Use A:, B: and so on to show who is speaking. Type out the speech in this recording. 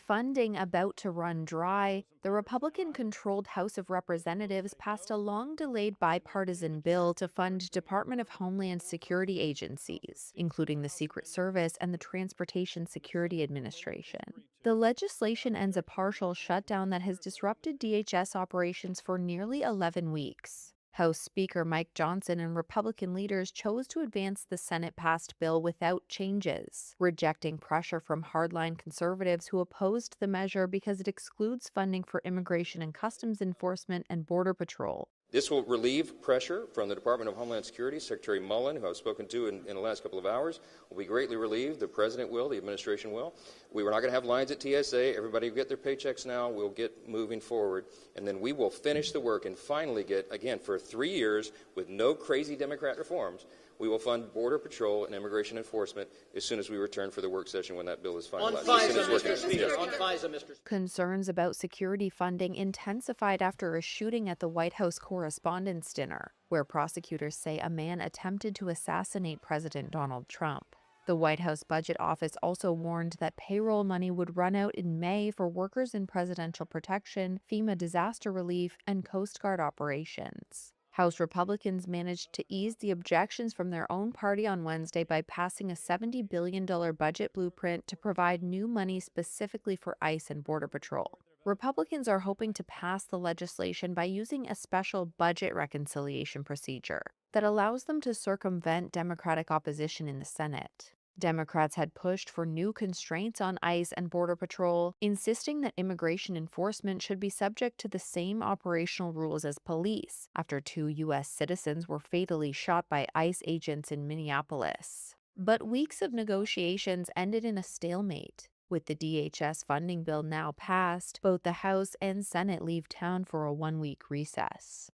A: funding about to run dry, the Republican-controlled House of Representatives passed a long-delayed bipartisan bill to fund Department of Homeland Security agencies, including the Secret Service and the Transportation Security Administration. The legislation ends a partial shutdown that has disrupted DHS operations for nearly 11 weeks. House Speaker Mike Johnson and Republican leaders chose to advance the Senate-passed bill without changes, rejecting pressure from hardline conservatives who opposed the measure because it excludes funding for Immigration and Customs Enforcement and Border Patrol.
B: This will relieve pressure from the Department of Homeland Security. Secretary Mullen, who I've spoken to in the last couple of hours, will be greatly relieved. The President will, the administration will. We were not going to have lines at TSA. Everybody will get their paychecks now. We'll get moving forward. And then we will finish the work and finally get, again, for 3 years, with no crazy Democrat reforms, we will fund Border Patrol and Immigration Enforcement as soon as we return for the work session when that bill is finalized.
C: On FISA, Mr. Speaker. On FISA, Mr.
A: Concerns about security funding intensified after a shooting at the White House Correspondents' Dinner, where prosecutors say a man attempted to assassinate President Donald Trump. The White House Budget Office also warned that payroll money would run out in May for workers in presidential protection, FEMA disaster relief, and Coast Guard operations. House Republicans managed to ease the objections from their own party on Wednesday by passing a $70 billion budget blueprint to provide new money specifically for ICE and Border Patrol. Republicans are hoping to pass the legislation by using a special budget reconciliation procedure that allows them to circumvent Democratic opposition in the Senate. Democrats had pushed for new constraints on ICE and Border Patrol, insisting that immigration enforcement should be subject to the same operational rules as police, after 2 U.S. citizens were fatally shot by ICE agents in Minneapolis. But weeks of negotiations ended in a stalemate. With the DHS funding bill now passed, both the House and Senate leave town for a 1-week recess.